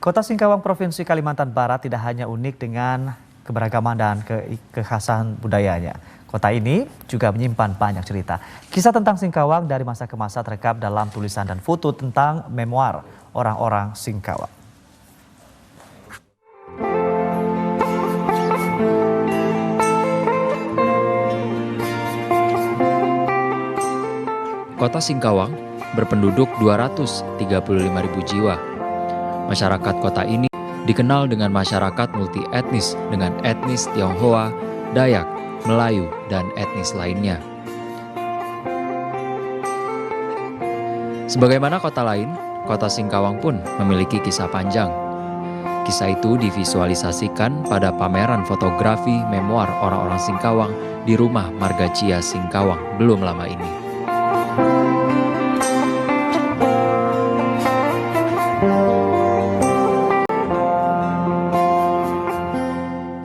Kota Singkawang, Provinsi Kalimantan Barat tidak hanya unik dengan keberagaman dan kekhasan budayanya. Kota ini juga menyimpan banyak cerita. Kisah tentang Singkawang dari masa ke masa terekam dalam tulisan dan foto tentang memoir orang-orang Singkawang. Kota Singkawang berpenduduk 235.000 jiwa. Masyarakat kota ini dikenal dengan masyarakat multi etnis dengan etnis Tionghoa, Dayak, Melayu, dan etnis lainnya. Sebagaimana kota lain, Kota Singkawang pun memiliki kisah panjang. Kisah itu divisualisasikan pada pameran fotografi memoir orang-orang Singkawang di Rumah Marga Cia Singkawang belum lama ini.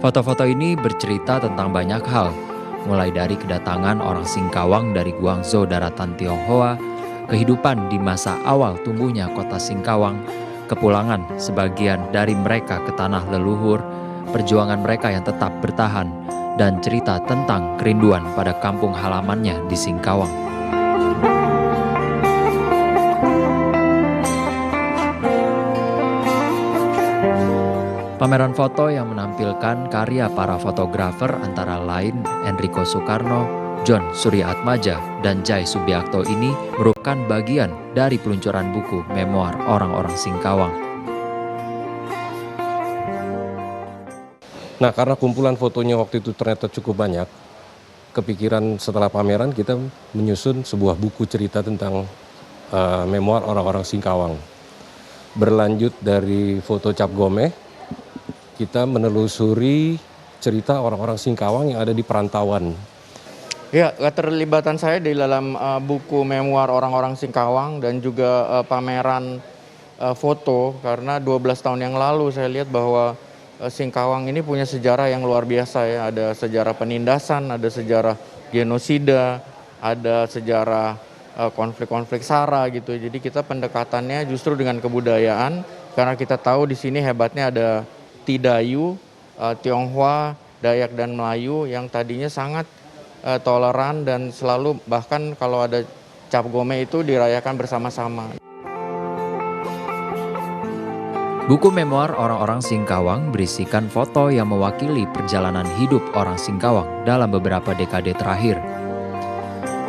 Foto-foto ini bercerita tentang banyak hal, mulai dari kedatangan orang Singkawang dari Guangzhou daratan Tionghoa, kehidupan di masa awal tumbuhnya kota Singkawang, kepulangan sebagian dari mereka ke tanah leluhur, perjuangan mereka yang tetap bertahan, dan cerita tentang kerinduan pada kampung halamannya di Singkawang. Pameran foto yang menampilkan karya para fotografer antara lain Enrico Soekarno, John Suryaatmaja, dan Jai Subiakto ini merupakan bagian dari peluncuran buku memoir orang-orang Singkawang. Nah, karena kumpulan fotonya waktu itu ternyata cukup banyak, kepikiran setelah pameran kita menyusun sebuah buku cerita tentang memoir orang-orang Singkawang. Berlanjut dari foto Cap Gomeh, kita menelusuri cerita orang-orang Singkawang yang ada di perantauan. Ya, keterlibatan saya di dalam buku memoir orang-orang Singkawang dan juga pameran foto, karena 12 tahun yang lalu saya lihat bahwa Singkawang ini punya sejarah yang luar biasa ya. Ada sejarah penindasan, ada sejarah genosida, ada sejarah konflik-konflik SARA gitu. Jadi kita pendekatannya justru dengan kebudayaan, karena kita tahu di sini hebatnya ada Tidayu, Tionghoa, Dayak, dan Melayu yang tadinya sangat toleran dan selalu bahkan kalau ada Cap Gomeh itu dirayakan bersama-sama. Buku memoir orang-orang Singkawang berisikan foto yang mewakili perjalanan hidup orang Singkawang dalam beberapa dekade terakhir.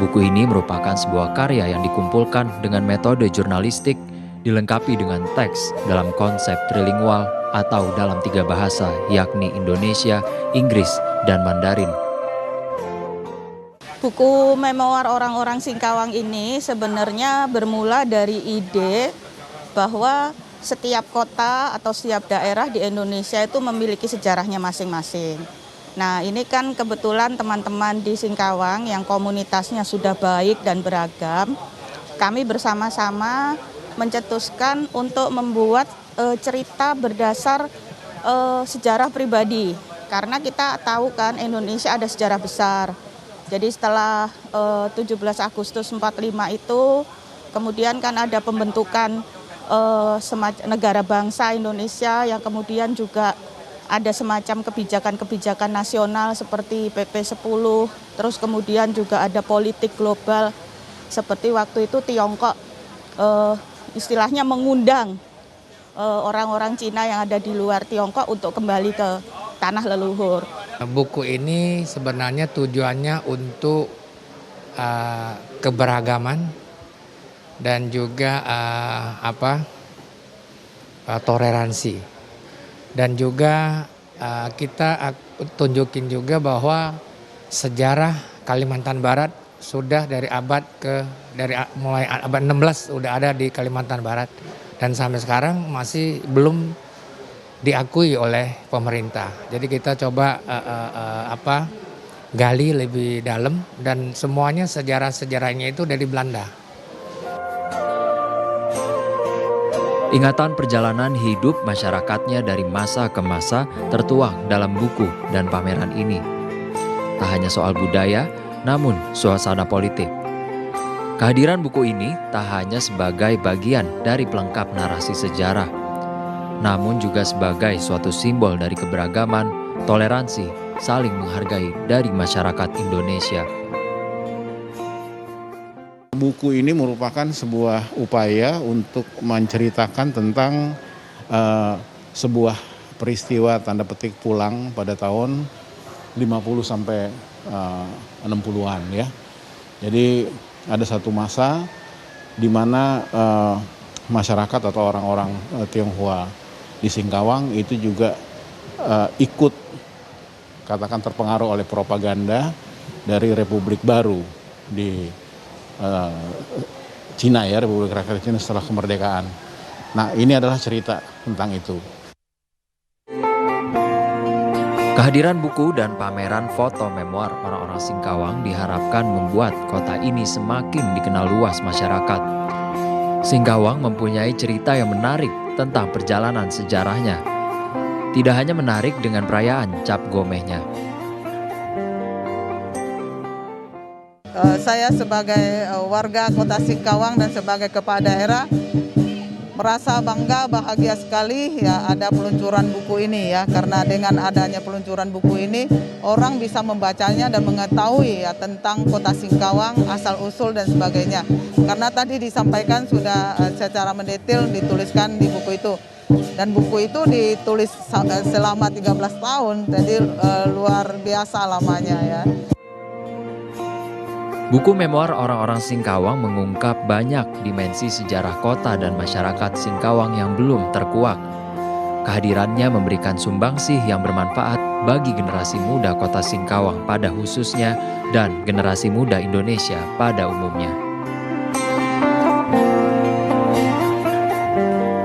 Buku ini merupakan sebuah karya yang dikumpulkan dengan metode jurnalistik, dilengkapi dengan teks dalam konsep trilingual atau dalam 3 bahasa, yakni Indonesia, Inggris, dan Mandarin. Buku memoir orang-orang Singkawang ini sebenarnya bermula dari ide bahwa setiap kota atau setiap daerah di Indonesia itu memiliki sejarahnya masing-masing. Nah, ini kan kebetulan teman-teman di Singkawang yang komunitasnya sudah baik dan beragam, kami bersama-sama mencetuskan untuk membuat cerita berdasar sejarah pribadi. Karena kita tahu kan Indonesia ada sejarah besar. Jadi setelah 17 Agustus 45 itu, kemudian kan ada pembentukan negara bangsa Indonesia yang kemudian juga ada semacam kebijakan-kebijakan nasional seperti PP 10, terus kemudian juga ada politik global seperti waktu itu Tiongkok istilahnya mengundang orang-orang Cina yang ada di luar Tiongkok untuk kembali ke tanah leluhur. Buku ini sebenarnya tujuannya untuk keberagaman dan juga toleransi, dan juga kita tunjukin juga bahwa sejarah Kalimantan Barat sudah dari mulai abad 16 sudah ada di Kalimantan Barat dan sampai sekarang masih belum diakui oleh pemerintah. Jadi kita coba gali lebih dalam dan semuanya sejarah-sejarahnya itu dari Belanda. Ingatan perjalanan hidup masyarakatnya dari masa ke masa tertuang dalam buku dan pameran ini. Tak hanya soal budaya, namun suasana politik. Kehadiran buku ini tak hanya sebagai bagian dari pelengkap narasi sejarah, namun juga sebagai suatu simbol dari keberagaman, toleransi, saling menghargai dari masyarakat Indonesia. Buku ini merupakan sebuah upaya untuk menceritakan tentang sebuah peristiwa tanda petik pulang pada tahun 50 sampai 60-an ya. Jadi ada satu masa di mana masyarakat atau orang-orang Tionghoa di Singkawang itu juga ikut katakan terpengaruh oleh propaganda dari Republik Baru di Cina ya, Republik Rakyat Cina setelah kemerdekaan. Nah, ini adalah cerita tentang itu. Kehadiran buku dan pameran foto memoir orang-orang Singkawang diharapkan membuat kota ini semakin dikenal luas masyarakat. Singkawang mempunyai cerita yang menarik tentang perjalanan sejarahnya. Tidak hanya menarik dengan perayaan Cap Gomehnya. Saya sebagai warga kota Singkawang dan sebagai kepala daerah merasa bangga, bahagia sekali ya ada peluncuran buku ini ya, karena dengan adanya peluncuran buku ini orang bisa membacanya dan mengetahui ya tentang kota Singkawang, asal usul dan sebagainya. Karena tadi disampaikan sudah secara mendetail dituliskan di buku itu. Dan buku itu ditulis selama 13 tahun, jadi luar biasa lamanya ya. Buku memoir orang-orang Singkawang mengungkap banyak dimensi sejarah kota dan masyarakat Singkawang yang belum terkuak. Kehadirannya memberikan sumbangsih yang bermanfaat bagi generasi muda kota Singkawang pada khususnya dan generasi muda Indonesia pada umumnya.